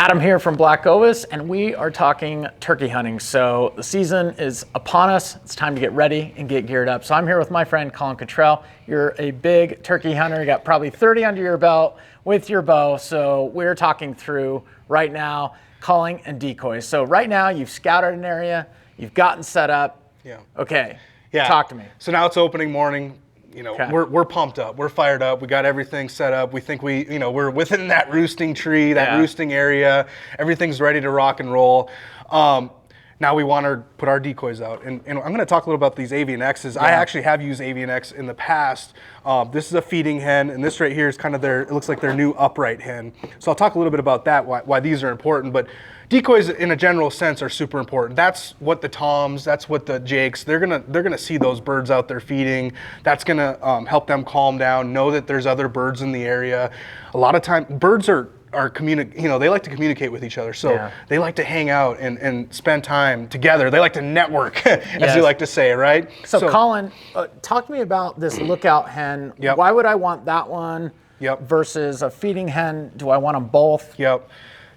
Adam here from Black Ovis, and we are talking turkey hunting. So the season is upon us. It's time to get ready and get geared up. So I'm here with my friend Collin Cottrell. You're a big turkey hunter. You got probably 30 under your belt with your bow. So we're talking through right now calling and decoys. So right now you've scouted an area, you've gotten set up. Yeah. Okay. Yeah. Talk to me. So now it's opening morning. You know, we're pumped up. We're fired up. We got everything set up. We think we're within that roosting tree, that roosting area. Everything's ready to rock and roll. Now we want to put our decoys out. And I'm going to talk a little about these Avian X's. Yeah. I actually have used Avian X in the past. This is a feeding hen, and this right here is kind of it looks like their new upright hen. So I'll talk a little bit about that, why these are important. But decoys in a general sense are super important. That's what the toms, that's what the jakes, they're gonna see those birds out there feeding. That's gonna help them calm down, know that there's other birds in the area. A lot of time, birds they like to communicate with each other. So they like to hang out and spend time together. They like to network, as you like to say, right? So Collin, talk to me about this lookout hen. Yep. Why would I want that one versus a feeding hen? Do I want them both? Yep.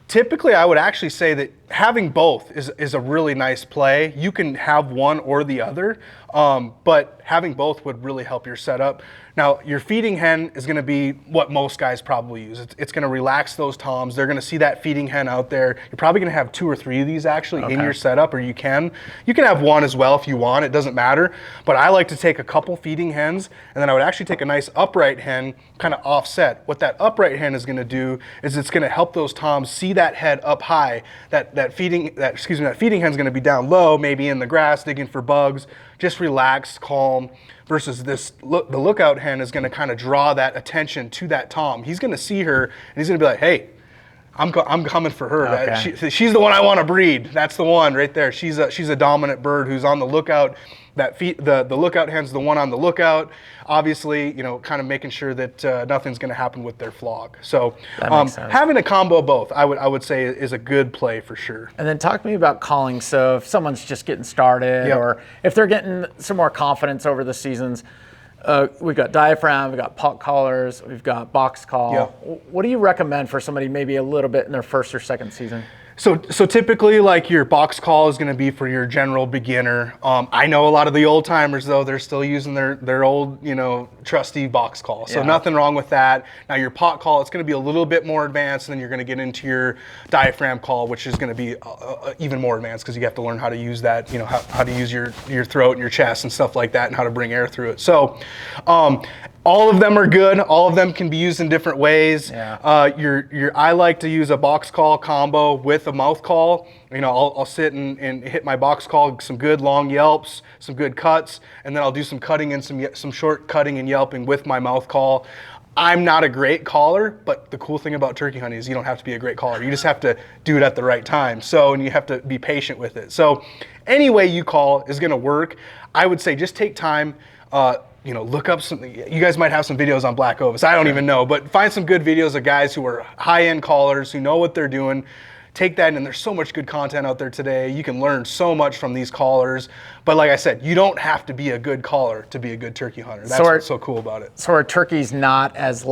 Typically, I would actually say that having both is a really nice play. You can have one or the other, but having both would really help your setup. Now, your feeding hen is going to be what most guys probably use. It's going to relax those toms. They're going to see that feeding hen out there. You're probably going to have 2 or 3 of these actually in your setup, or you can have one as well if you want. It doesn't matter. But I like to take a couple feeding hens, and then I would actually take a nice upright hen, kind of offset. What that upright hen is going to do is it's going to help those toms see that head up high. That feeding hen is going to be down low, maybe in the grass digging for bugs. Just relaxed, calm, versus the lookout hen is going to kind of draw that attention to that tom. He's going to see her, and he's going to be like, hey, I'm coming for her. Okay. She's the one I want to breed. That's the one right there. She's a dominant bird who's on the lookout. The lookout hen's the one on the lookout. Obviously, kind of making sure that nothing's going to happen with their flock. So having a combo of both, I would say, is a good play for sure. And then talk to me about calling. So if someone's just getting started, or if they're getting some more confidence over the seasons, we've got diaphragm, we've got pot callers, we've got box call. What do you recommend for somebody maybe a little bit in their first or second season? So typically, like, your box call is going to be for your general beginner. I know a lot of the old timers, though, they're still using their old, trusty box call. So nothing wrong with that. Now your pot call, it's going to be a little bit more advanced, and then you're going to get into your diaphragm call, which is going to be even more advanced because you have to learn how to use that, how to use your throat and your chest and stuff like that, and how to bring air through it. So all of them are good. All of them can be used in different ways. I like to use a box call combo with a mouth call. I'll sit and hit my box call, some good long yelps, some good cuts, and then I'll do some cutting and some short cutting and yelping with my mouth call. I'm not a great caller, but the cool thing about turkey hunting is you don't have to be a great caller. You just have to do it at the right time. And you have to be patient with it. So any way you call is going to work. I would say just take time. Look up something. You guys might have some videos on Black Ovis. I don't even know, but find some good videos of guys who are high-end callers, who know what they're doing. Take that, and there's so much good content out there today. You can learn so much from these callers. But like I said, you don't have to be a good caller to be a good turkey hunter. That's what's so cool about it. So are turkeys not as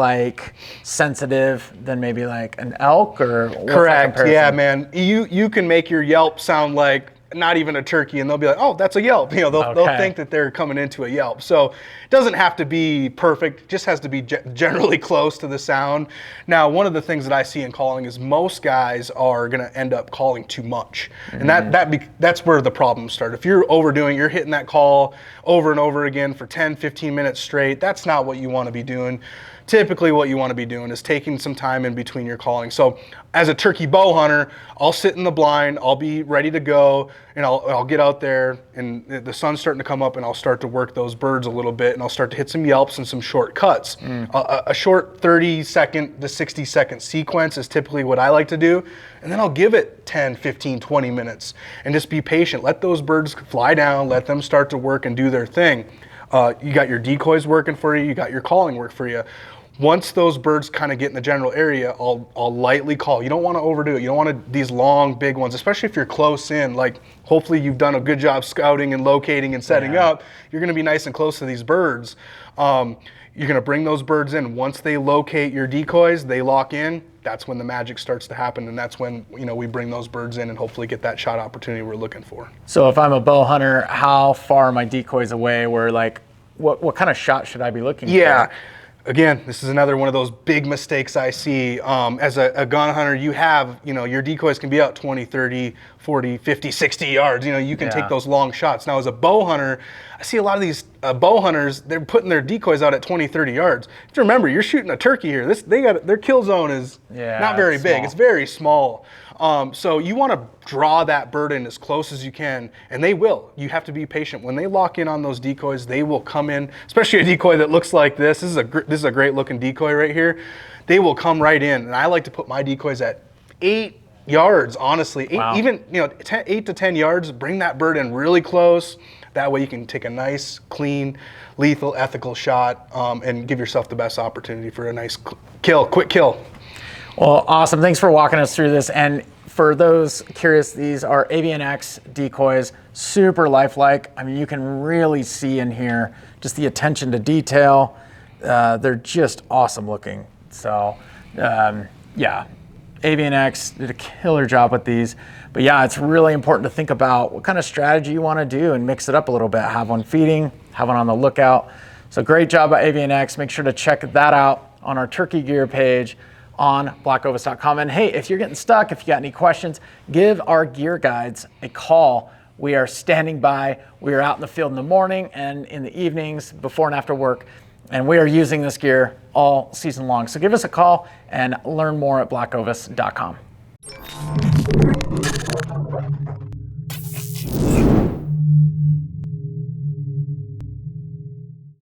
sensitive than maybe like an elk, or correct? Yeah, man. You can make your yelp sound like not even a turkey, and they'll be like, oh, that's a yelp. They'll think that they're coming into a yelp. So it doesn't have to be perfect, it just has to be generally close to the sound. Now, one of the things that I see in calling is most guys are going to end up calling too much. And that's where the problems start. If you're overdoing, you're hitting that call over and over again for 10, 15 minutes straight, that's not what you want to be doing. Typically what you want to be doing is taking some time in between your calling. So as a turkey bow hunter, I'll sit in the blind, I'll be ready to go, and I'll get out there, and the sun's starting to come up, and I'll start to work those birds a little bit, and I'll start to hit some yelps and some short cuts. A short 30-second to 60-second sequence is typically what I like to do, and then I'll give it 10, 15, 20 minutes, and just be patient. Let those birds fly down, let them start to work and do their thing. You got your decoys working for you, you got your calling work for you. Once those birds kind of get in the general area, I'll lightly call. You don't want to overdo it. You don't want these long, big ones, especially if you're close in. Like, hopefully you've done a good job scouting and locating and setting up. You're going to be nice and close to these birds. You're going to bring those birds in. Once they locate your decoys, they lock in. That's when the magic starts to happen, and that's when, you know, we bring those birds in and hopefully get that shot opportunity we're looking for. So if I'm a bow hunter, how far are my decoys away? Where, like, what kind of shot should I be looking for? Again, this is another one of those big mistakes I see. As a gun hunter, you have, you know, your decoys can be out 20, 30, 40, 50, 60 yards. You know, you can take those long shots. Now, as a bow hunter, I see a lot of these bow hunters, they're putting their decoys out at 20, 30 yards. Just remember, you're shooting a turkey here. Their kill zone is not very big. It's very small. So you want to draw that bird in as close as you can, and they will. You have to be patient. When they lock in on those decoys, they will come in, especially a decoy that looks like this. This is a great looking decoy right here. They will come right in, and I like to put my decoys at 8 yards, honestly. Even, you know, 8 to 10 yards, bring that bird in really close. That way you can take a nice, clean, lethal, ethical shot, and give yourself the best opportunity for a nice quick kill. Well, awesome. Thanks for walking us through this. And for those curious, these are AVNX decoys, super lifelike. I mean, you can really see in here just the attention to detail. They're just awesome looking. So, yeah, AVNX did a killer job with these. But yeah, it's really important to think about what kind of strategy you want to do and mix it up a little bit. Have one feeding, have one on the lookout. So great job by AVNX. Make sure to check that out on our turkey gear page on blackovis.com. And hey, if you're getting stuck, if you got any questions, give our gear guides a call. We are standing by. We are out in the field in the morning and in the evenings, before and after work, and we are using this gear all season long. So give us a call and learn more at blackovis.com.